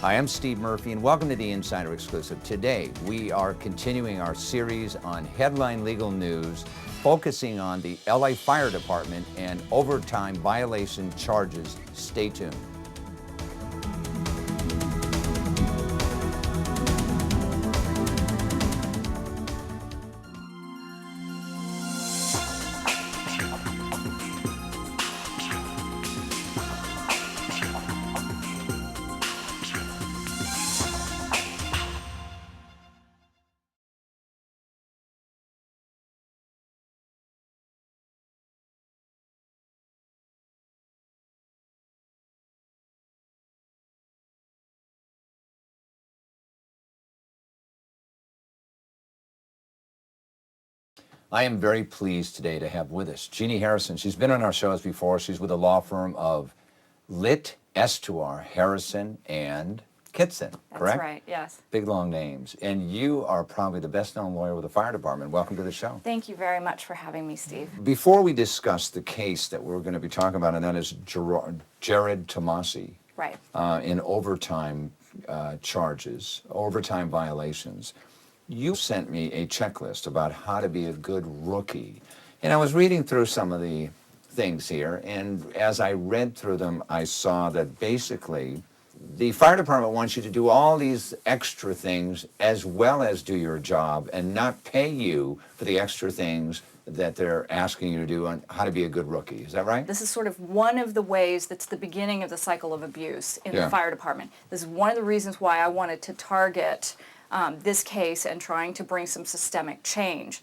Hi, I'm Steve Murphy, and welcome to the Insider Exclusive. Today, we are continuing our series on headline legal news, focusing on the LA Fire Department and overtime violation charges. Stay tuned. I am very pleased today to have with us Genie Harrison. She's been on our shows before. She's with the law firm of Litt Estuar Harrison and Kitson, correct? That's right, yes. Big, long names. And you are probably the best-known lawyer with the fire department. Welcome to the show. Thank you very much for having me, Steve. Before we discuss the case that we're going to be talking about, and that is Jared Tomassi, Right. in overtime charges, overtime violations, you sent me a checklist about how to be a good rookie. And I was reading through some of the things here, and as I read through them, I saw that basically the fire department wants you to do all these extra things as well as do your job and not pay you for the extra things that they're asking you to do on how to be a good rookie. Is that right? This is sort of one of the ways that's the beginning of the cycle of abuse in the fire department. This is one of the reasons why I wanted to target this case and trying to bring some systemic change.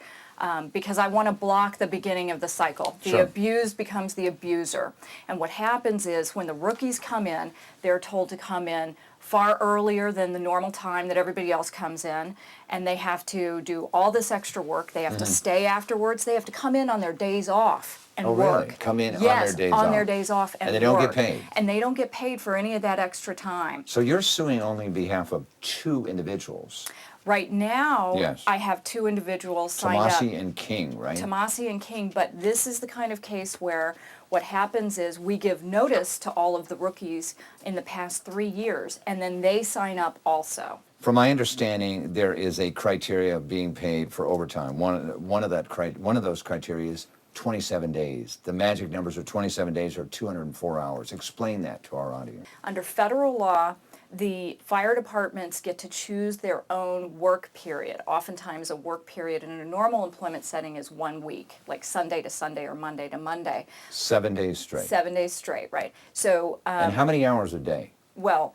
Because I want to block the beginning of the cycle. The abused becomes the abuser. And what happens is when the rookies come in, they're told to come in far earlier than the normal time that everybody else comes in, and they have to do all this extra work. They have to stay afterwards. They have to come in on their days off and work. Really? Come in on yes, their days off? on their days off and they don't work. get paid? And they don't get paid for any of that extra time. So you're suing only on behalf of two individuals? Right now, Yes. I have two individuals signed up. Tomassi and King, right? Tomassi and King, but this is the kind of case where what happens is we give notice to all of the rookies in the past 3 years, and then they sign up also. From my understanding, there is a criteria of being paid for overtime. One of those criteria is 27 days. The magic numbers are 27 days or 204 hours. Explain that to our audience. Under federal law, the fire departments get to choose their own work period. Oftentimes a work period in a normal employment setting is 1 week, like Sunday to Sunday or Monday to Monday. 7 days straight. 7 days straight, right. So, and how many hours a day? well,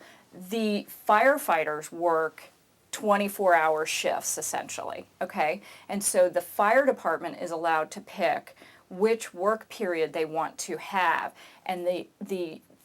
the firefighters work 24-hour shifts, essentially, okay? And so the fire department is allowed to pick which work period they want to have, and the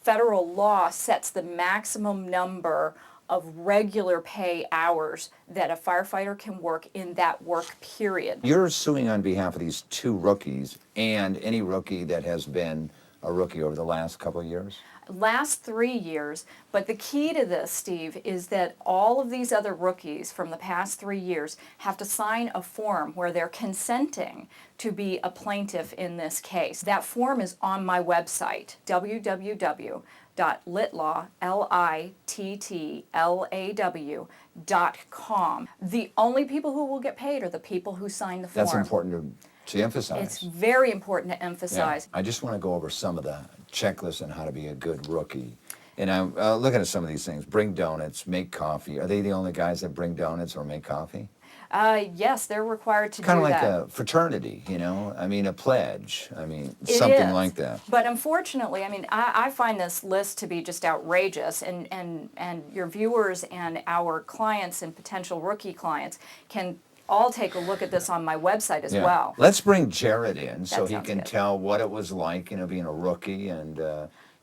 federal law sets the maximum number of regular pay hours that a firefighter can work in that work period. You're suing on behalf of these two rookies and any rookie that has been a rookie over the last couple of years? Last 3 years, but the key to this, Steve, is that all of these other rookies from the past 3 years have to sign a form where they're consenting to be a plaintiff in this case. That form is on my website, www.littlaw.com. The only people who will get paid are the people who sign the form. That's important to emphasize. It's very important to emphasize. Yeah. I just want to go over some of the checklists on how to be a good rookie. And I'm looking at some of these things. Bring donuts, make coffee. Are they the only guys that bring donuts or make coffee? Yes, they're required to do that. Kind of like a fraternity, you know? I mean, a pledge. I mean, It something is. like that. But unfortunately, I mean, I find this list to be just outrageous, and your viewers and our clients and potential rookie clients can all take a look at this on my website as well. Let's bring Jared in so he sounds can good. tell what it was like, you know, being a rookie and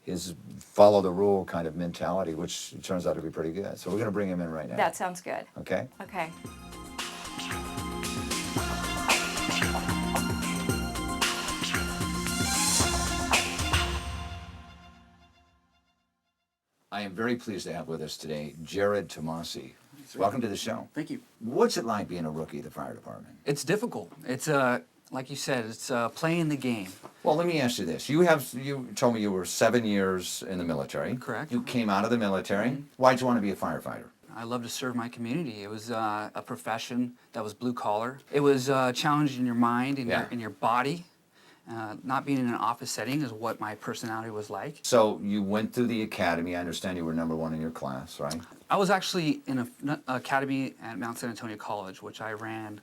his follow the rule kind of mentality, which turns out to be pretty good. So we're going to bring him in right now. That sounds good. Okay? Okay. I am very pleased to have with us today Jared Tomassi. Welcome to the show. Thank you. What's it like being a rookie at the fire department? It's difficult. It's like you said, it's playing the game. Well, let me ask you this. You told me you were 7 years in the military. Correct. You came out of the military. Why'd you want to be a firefighter? I love to serve my community. It was a profession that was blue collar. It was challenging your mind and Yeah. your body. Not being in an office setting is what my personality was like. So you went through the academy. I understand you were #1 in your class, right? I was actually in an academy at Mount San Antonio College, which I ran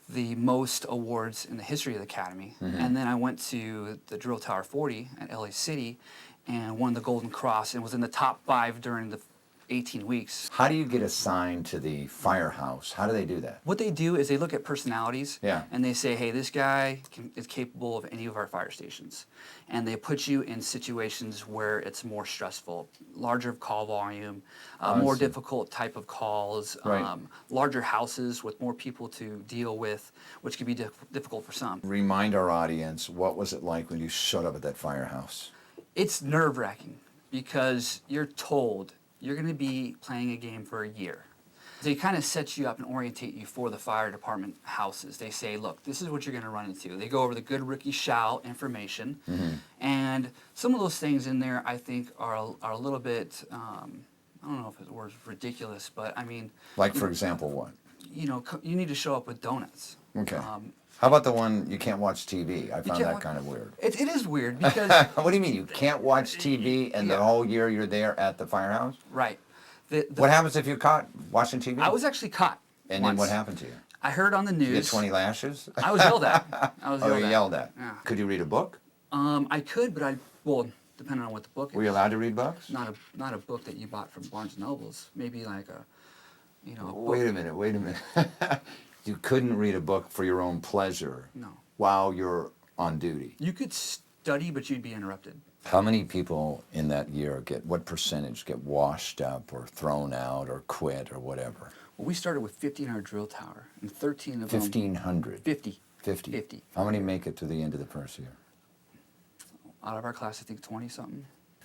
the most awards in the history of the academy. And then I went to the Drill Tower 40 at LA City and won the Golden Cross and was in the top 5 during the 18 weeks. How do you get assigned to the firehouse? How do they do that? What they do is they look at personalities Yeah. and they say, hey, this guy is capable of any of our fire stations. And they put you in situations where it's more stressful, larger call volume, more difficult type of calls, Right. larger houses with more people to deal with, which can be difficult for some. Remind our audience, what was it like when you showed up at that firehouse? It's nerve-wracking because you're told you're going to be playing a game for a year. They kind of set you up and orientate you for the fire department houses. They say, look, this is what you're going to run into. They go over the good rookie shall information. And some of those things in there, I think, are a little bit, I don't know if the word's ridiculous, but I mean... Like, for example, what? You know, you need to show up with donuts. Okay. How about the one, you can't watch TV? I found that watch- kind of weird. It is weird because... What do you mean, you can't watch TV and the whole year you're there at the firehouse? Right. What happens if you're caught watching TV? I was actually caught And once. then what happened to you? I heard on the news... You get 20 lashes? I was yelled at. Oh, you yelled at. Yeah. Could you read a book? I could, but well, depending on what the book is. Were you allowed to read books? Not a book that you bought from Barnes and Nobles. Maybe like a, you know. Wait a minute. You couldn't read a book for your own pleasure. No. While you're on duty. You could study, but you'd be interrupted. How many people in that year what percentage get washed up or thrown out or quit or whatever? Well, we started with 50 in our drill tower, and 13 of them. 1,500. 50. 50. 50. How many make it to the end of the first year? Out of our class, I think 20-something.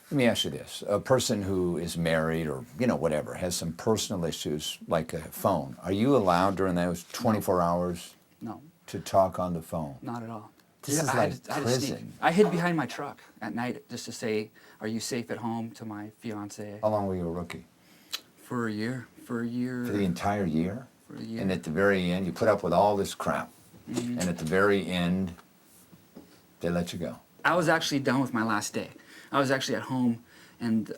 Let me ask you this. A person who is married or, whatever, has some personal issues like a phone. Are you allowed during those 24 hours No, to talk on the phone? not at all. This is I like had to sneak. prison. I hid behind my truck at night just to say, are you safe at home, to my fiance. How long were you a rookie? For a year. For the entire year? For a year. And at the very end, you put up with all this crap. And at the very end, they let you go. I was actually done with my last day. I was actually at home, and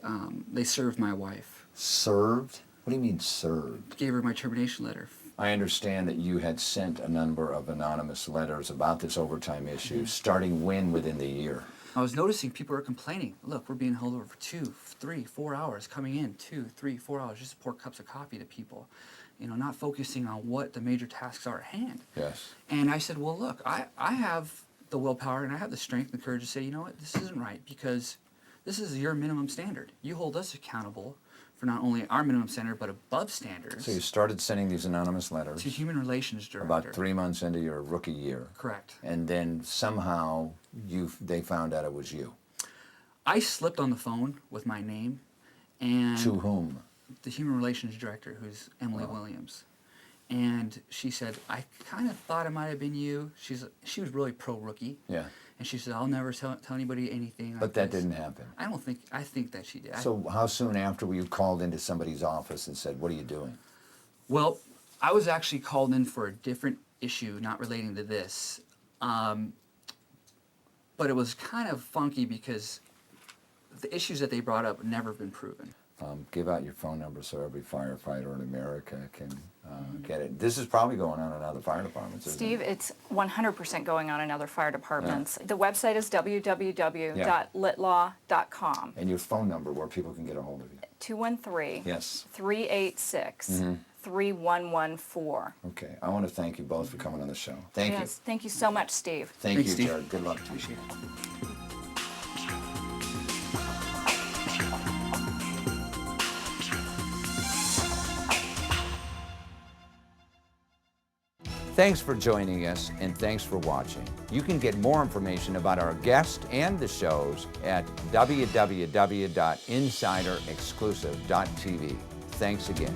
they served my wife. Served? What do you mean served? Gave her my termination letter. I understand that you had sent a number of anonymous letters about this overtime issue, starting when within the year? I was noticing people are complaining. Look, we're being held over for 2, 3, 4 hours, coming in 2, 3, 4 hours just to pour cups of coffee to people. Not focusing on what the major tasks are at hand. Yes. And I said, well, look, I have the willpower and I have the strength and courage to say, you know what, this isn't right because this is your minimum standard. You hold us accountable for not only our minimum standard, but above standards. So you started sending these anonymous letters to Human Relations Director. about 3 months into your rookie year. Correct. And then somehow they found out it was you. I slipped on the phone with my name and To whom? the Human Relations Director, who's Emily Williams. And she said, I kind of thought it might have been you. She was really pro-rookie. Yeah. And she said, I'll never tell anybody anything. But that didn't happen. I think that she did. So how soon after were you called into somebody's office and said, what are you doing? Well, I was actually called in for a different issue, not relating to this. But it was kind of funky because the issues that they brought up had never been proven. Give out your phone number so every firefighter in America can get it. This is probably going on in other fire departments, isn't Steve, it? it's 100% going on in other fire departments. The website is www.littlaw.com. And your phone number where people can get a hold of you. 213 Yes. 386 3114. Okay. I want to thank you both for coming on the show. Thank you. Yes, thank you so much, Steve. Thank Thanks, you, Steve. Jared. Good luck. Appreciate it. Thanks for joining us, and thanks for watching. You can get more information about our guest and the shows at www.insiderexclusive.tv. Thanks again.